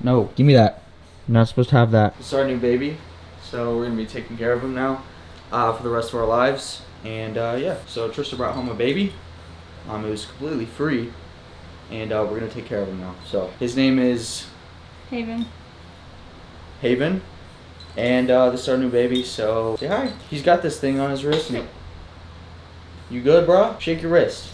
No, give me that. You're not supposed to have that. It's our new baby, so we're gonna be taking care of him now for the rest of our lives. And yeah, so Trista brought home a baby. It was completely free, and we're gonna take care of him now. So his name is Haven. Haven, and this is our new baby. So say hi. He's got this thing on his wrist. You good, bro? Shake your wrist.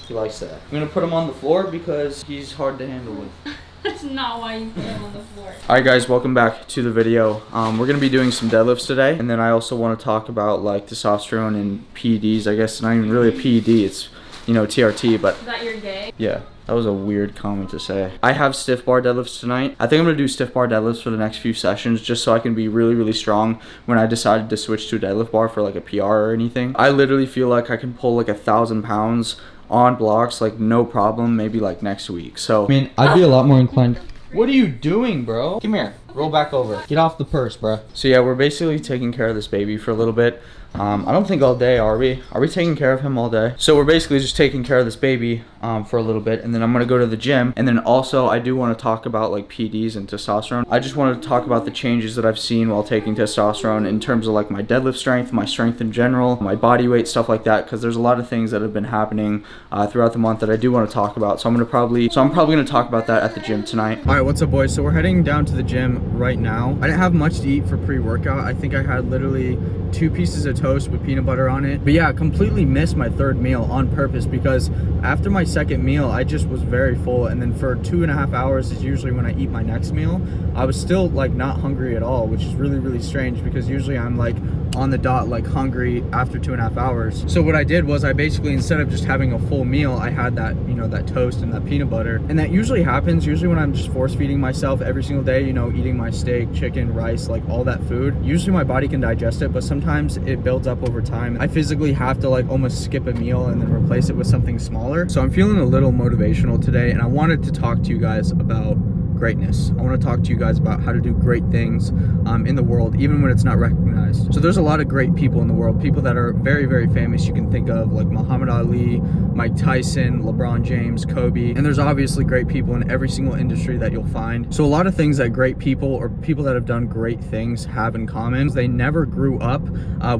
He likes that. I'm gonna put him on the floor because he's hard to handle with. That's not why you put him on the floor. Alright guys, welcome back to the video. We're going to be doing some deadlifts today, and then I also want to talk about like testosterone and PEDs. I guess it's not even really a PED, it's, you know, TRT, but... Is that your gay? Yeah, that was a weird comment to say. I have stiff bar deadlifts tonight. I think I'm going to do stiff bar deadlifts for the next few sessions just so I can be really, really strong when I decided to switch to a deadlift bar for like a PR or anything. I literally feel like I can pull like 1,000 pounds on blocks like no problem, maybe like next week. So I mean, I'd be a lot more inclined. What are you doing, bro? Come here, roll back over, get off the purse, bro. So yeah, we're basically taking care of this baby for a little bit. I don't think all day, are we taking care of him all day? So we're basically just taking care of this baby for a little bit, and then I'm gonna go to the gym. And then also I do want to talk about like PEDs and testosterone. I just want to talk about the changes that I've seen while taking testosterone in terms of like my deadlift strength, my strength in general, my body weight, stuff like that, because there's a lot of things that have been happening throughout the month that I do want to talk about. So I'm probably gonna talk about that at the gym tonight. All right, what's up boys? So we're heading down to the gym right now. I didn't have much to eat for pre-workout. I think I had literally 2 pieces of toast with peanut butter on it. But yeah, I completely missed my 3rd meal on purpose because after my 2nd meal, I just was very full. And then for 2.5 hours is usually when I eat my next meal. I was still like not hungry at all, which is really, really strange because usually I'm like on the dot, like hungry after 2.5 hours. So what I did was I basically, instead of just having a full meal, I had that, you know, that toast and that peanut butter. And that usually happens when I'm just force feeding myself every single day, you know, eating my steak, chicken, rice, like all that food. Usually my body can digest it, but sometimes it builds up over time. I physically have to like almost skip a meal and then replace it with something smaller. So I'm feeling a little motivational today, and I wanted to talk to you guys about greatness. I want to talk to you guys about how to do great things in the world, even when it's not recognized. So there's a lot of great people in the world, people that are very, very famous. You can think of like Muhammad Ali, Mike Tyson, LeBron James, Kobe, and there's obviously great people in every single industry that you'll find. So a lot of things that great people or people that have done great things have in common, they never grew up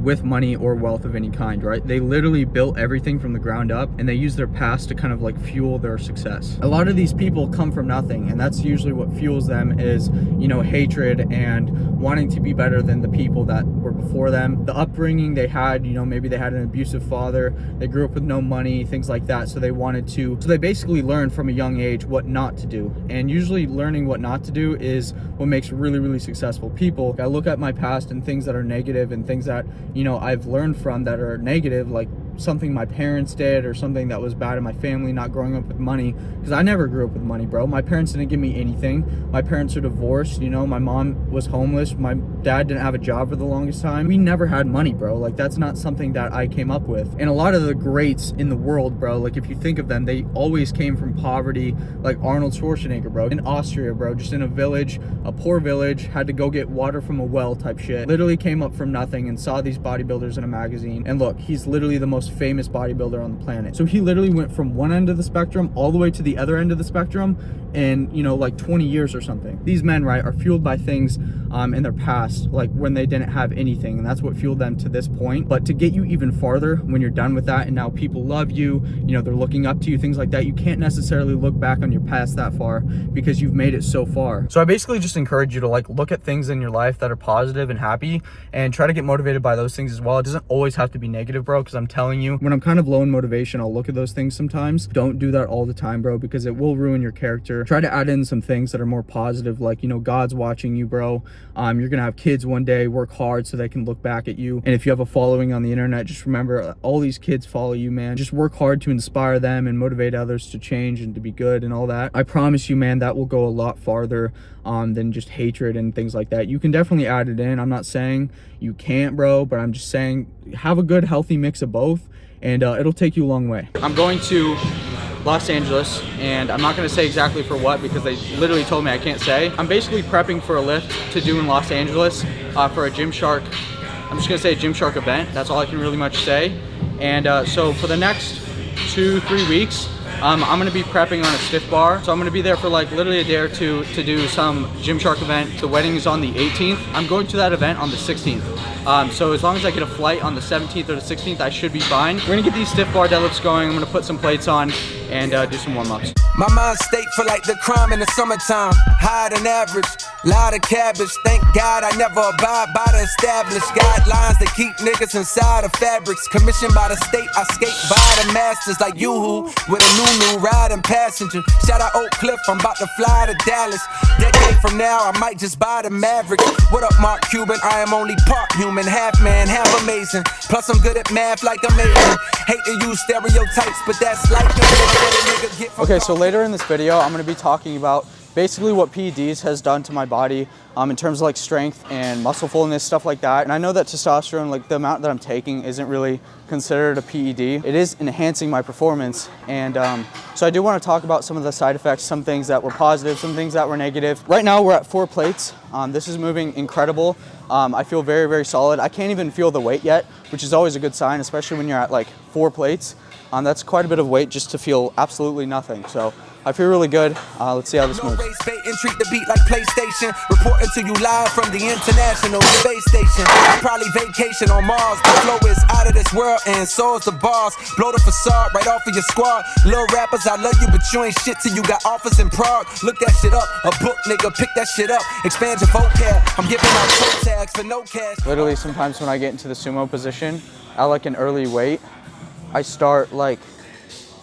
with money or wealth of any kind, right? They literally built everything from the ground up, and they use their past to kind of like fuel their success. A lot of these people come from nothing, and that's usually what fuels them is, you know, hatred and wanting to be better than the people that were before them. The upbringing they had, you know, maybe they had an abusive father, they grew up with no money, things like that, so they basically learned from a young age what not to do. And usually learning what not to do is what makes really, really successful people. I look at my past and things that are negative and things that, you know, I've learned from that are negative, like something my parents did or something that was bad in my family, not growing up with money, because I never grew up with money, bro. My parents didn't give me anything. My parents are divorced, you know, my mom was homeless, my dad didn't have a job for the longest time. We never had money, bro. Like, that's not something that I came up with. And a lot of the greats in the world, bro, like if you think of them, they always came from poverty, like Arnold Schwarzenegger, bro, in Austria, bro, just in a village, a poor village, had to go get water from a well type shit. Literally came up from nothing and saw these bodybuilders in a magazine. And look, he's literally the most famous bodybuilder on the planet. So he literally went from one end of the spectrum all the way to the other end of the spectrum in, you know, like 20 years or something. These men, right, are fueled by things in their past, like when they didn't have anything, and that's what fueled them to this point. But to get you even farther when you're done with that and now people love you, you know, they're looking up to you, things like that, you can't necessarily look back on your past that far because you've made it so far. So I basically just encourage you to like look at things in your life that are positive and happy and try to get motivated by those things as well. It doesn't always have to be negative, bro, because I'm telling you, when I'm kind of low in motivation, I'll look at those things sometimes. Don't do that all the time, bro, because it will ruin your character. Try to add in some things that are more positive, like, you know, God's watching you, bro. You're gonna have kids one day. Work hard so they can look back at you. And if you have a following on the internet, just remember all these kids follow you, man. Just work hard to inspire them and motivate others to change and to be good and all that. I promise you, man, that will go a lot farther than just hatred and things like that. You can definitely add it in. I'm not saying you can't, bro, but I'm just saying have a good, healthy mix of both, and it'll take you a long way. I'm going to Los Angeles, and I'm not going to say exactly for what because they literally told me I can't say. I'm basically prepping for a lift to do in Los Angeles for a Gymshark. I'm just going to say a Gymshark event. That's all I can really much say. And so for the next 2-3 weeks, I'm gonna be prepping on a stiff bar. So I'm gonna be there for like literally a day or two to do some Gymshark event. The wedding is on the 18th. I'm going to that event on the 16th. So as long as I get a flight on the 17th or the 16th, I should be fine. We're gonna get these stiff bar deadlifts going. I'm gonna put some plates on and do some warm-ups. My mind state for like the crime in the summertime. Higher than average, lot of cabbage. Thank God I never abide by the established guidelines that keep niggas inside of fabrics. Commissioned by the state, I skate by the masters like Yoo-hoo with a new riding passenger. Shout out Oak Cliff, I'm about to fly to Dallas. Decade from now, I might just buy the Maverick. What up, Mark Cuban? I am only part human, half man, half amazing. Plus I'm good at math like amazing. Hate to use stereotypes, but that's like the nigga get from. Okay, so later in this video, I'm gonna be talking about basically what PEDs has done to my body in terms of like strength and muscle fullness, stuff like that. And I know that testosterone, like the amount that I'm taking, isn't really considered a PED. It is enhancing my performance. And so I do want to talk about some of the side effects, some things that were positive, some things that were negative. Right now we're at 4 plates. This is moving incredible. I feel very, very solid. I can't even feel the weight yet, which is always a good sign, especially when you're at like 4 plates. That's quite a bit of weight just to feel absolutely nothing. So I feel really good. Let's see how this moves. Race bait and treat the beat like PlayStation. Reporting to you live from the International Space Station. Probably vacation on Mars. The flow is out of this world and so's the bars. Blow the facade right off of your squad. Little rappers, I love you, but you ain't shit till you got offers in Prague. Look that shit up. A book, nigga, pick that shit up. Expand your vocab. I'm giving out toe tags for no cash. Literally, sometimes when I get into the sumo position at like an early weight, I start like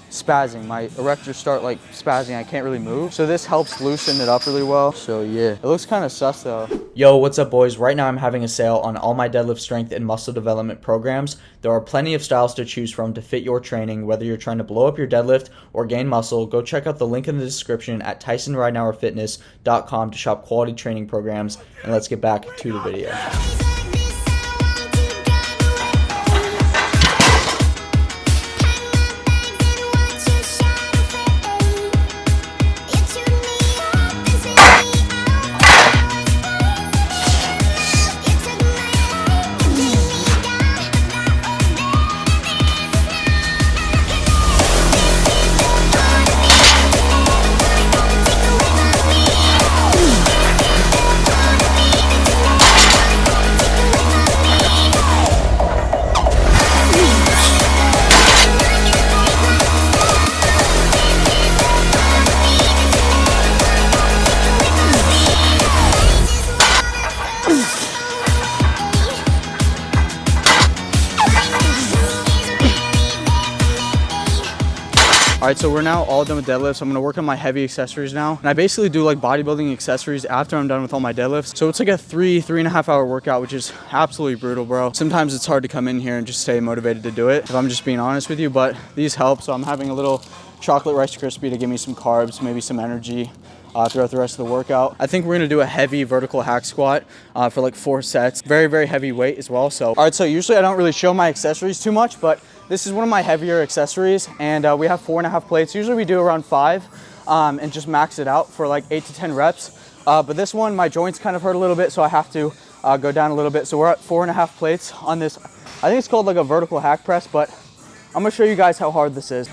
spazzing. My erectors start like spazzing. I can't really move. So this helps loosen it up really well. So yeah, it looks kind of sus though. Yo, what's up boys? Right now I'm having a sale on all my deadlift strength and muscle development programs. There are plenty of styles to choose from to fit your training. Whether you're trying to blow up your deadlift or gain muscle, go check out the link in the description at TysonRidenhourFitness.com to shop quality training programs. And let's get back to the video. All right, so we're now all done with deadlifts. I'm gonna work on my heavy accessories now. And I basically do like bodybuilding accessories after I'm done with all my deadlifts. So it's like a 3.5 hour workout, which is absolutely brutal, bro. Sometimes it's hard to come in here and just stay motivated to do it, if I'm just being honest with you, but these help. So I'm having a little chocolate Rice Krispie to give me some carbs, maybe some energy throughout the rest of the workout. I think we're gonna do a heavy vertical hack squat for like 4 sets. Very, very heavy weight as well. So, all right, so usually I don't really show my accessories too much, but this is one of my heavier accessories, and we have 4.5 plates. Usually we do around 5 and just max it out for like 8 to 10 reps. But this one, my joints kind of hurt a little bit, so I have to go down a little bit. So we're at 4.5 plates on this. I think it's called like a vertical hack press, but I'm gonna show you guys how hard this is.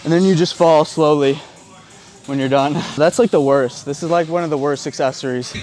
And then you just fall slowly when you're done. That's like the worst. This is like one of the worst accessories.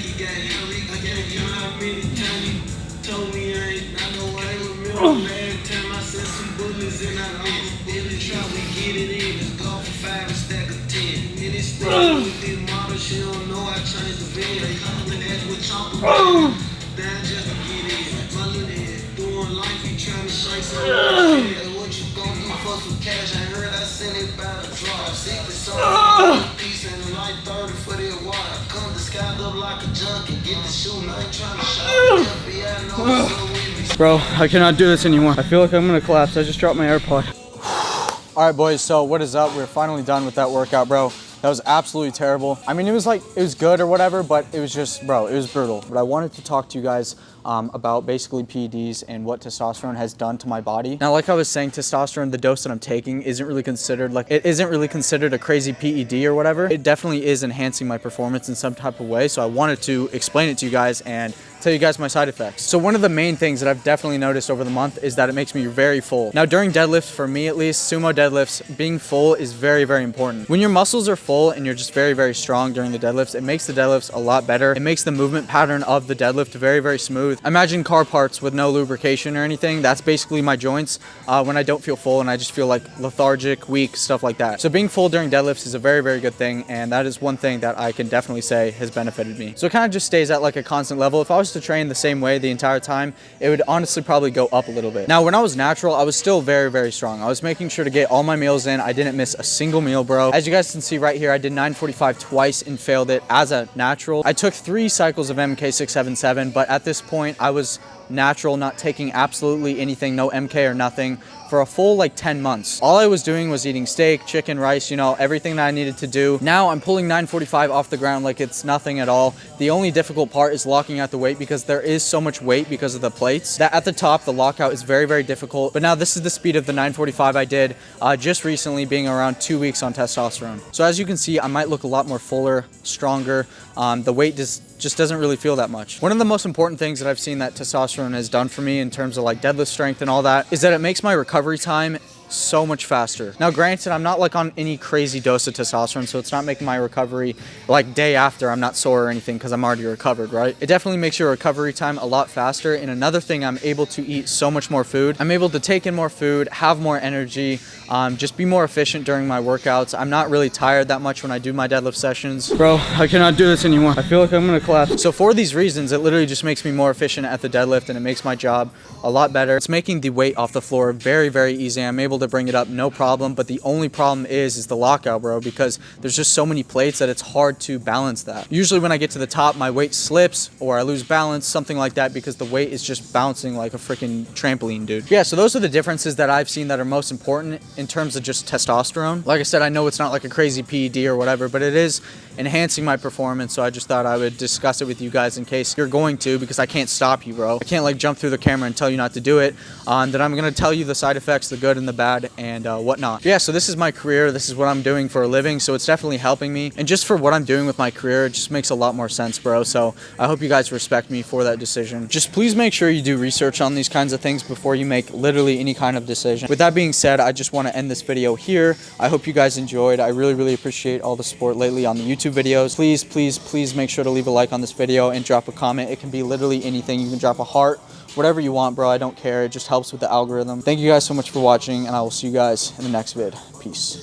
Bro, I cannot do this anymore. I feel like I'm gonna collapse. I just dropped my AirPod. All right, boys, so what is up? We're finally done with that workout, bro. That was absolutely terrible. I mean, it was good or whatever, but it was just, bro, it was brutal. But I wanted to talk to you guys about basically PEDs and what testosterone has done to my body. Now, like I was saying, testosterone, the dose that I'm taking isn't really considered a crazy PED or whatever. It definitely is enhancing my performance in some type of way. So I wanted to explain it to you guys and tell you guys my side effects. So one of the main things that I've definitely noticed over the month is that it makes me very full. Now, during deadlifts, for me at least, sumo deadlifts, being full is very, very important. When your muscles are full and you're just very, very strong during the deadlifts, it makes the deadlifts a lot better. It makes the movement pattern of the deadlift very, very smooth. Imagine car parts with no lubrication or anything. That's basically my joints when I don't feel full and I just feel like lethargic, weak, stuff like that. So being full during deadlifts is a very, very good thing, and that is one thing that I can definitely say has benefited me. So it kind of just stays at like a constant level. If I was to train the same way the entire time, it would honestly probably go up a little bit. Now, when I was natural, I was still very, very strong. I was making sure to get all my meals in. I didn't miss a single meal, bro. As you guys can see right here, I did 945 twice and failed it as a natural. I took 3 cycles of MK677, but at this point I was natural, not taking absolutely anything, no MK or nothing, for a full like 10 months. All I was doing was eating steak, chicken, rice, you know, everything that I needed to do. Now I'm pulling 945 off the ground like it's nothing at all. The only difficult part is locking out the weight because there is so much weight because of the plates that at the top the lockout is very, very difficult. But now this is the speed of the 945 I did just recently, being around 2 weeks on testosterone. So as you can see, I might look a lot more fuller, stronger. The weight just doesn't really feel that much. One of the most important things that I've seen that testosterone has done for me in terms of like deadlift strength and all that is that it makes my recovery time so much faster. Now, granted, I'm not like on any crazy dose of testosterone, so it's not making my recovery like day after I'm not sore or anything because I'm already recovered, right? It definitely makes your recovery time a lot faster. And another thing, I'm able to eat so much more food. I'm able to take in more food, have more energy, just be more efficient during my workouts. I'm not really tired that much when I do my deadlift sessions. Bro, I cannot do this anymore. I feel like I'm gonna collapse. So for these reasons, it literally just makes me more efficient at the deadlift and it makes my job a lot better. It's making the weight off the floor very, very easy. I'm able to bring it up no problem, but the only problem is the lockout, bro, because there's just so many plates that it's hard to balance that. Usually when I get to the top, my weight slips or I lose balance, something like that, because the weight is just bouncing like a freaking trampoline, dude. Yeah, so those are the differences that I've seen that are most important in terms of just testosterone. Like I said, I know it's not like a crazy PED or whatever, but it is enhancing my performance, so I just thought I would discuss it with you guys in case you're going to, because I can't stop you, bro. I can't like jump through the camera and tell you not to do it. Then I'm gonna tell you the side effects, the good and the bad, and whatnot. Yeah, so this is my career. This is what I'm doing for a living, so it's definitely helping me. And just for what I'm doing with my career, it just makes a lot more sense, bro. So I hope you guys respect me for that decision. Just please make sure you do research on these kinds of things before you make literally any kind of decision. With that being said, I just want to end this video here. I hope you guys enjoyed. I really, really appreciate all the support lately on the YouTube videos. Please, please, please make sure to leave a like on this video and drop a comment. It can be literally anything. You can drop a heart, whatever you want, bro. I don't care. It just helps with the algorithm. Thank you guys so much for watching, and I will see you guys in the next vid. Peace.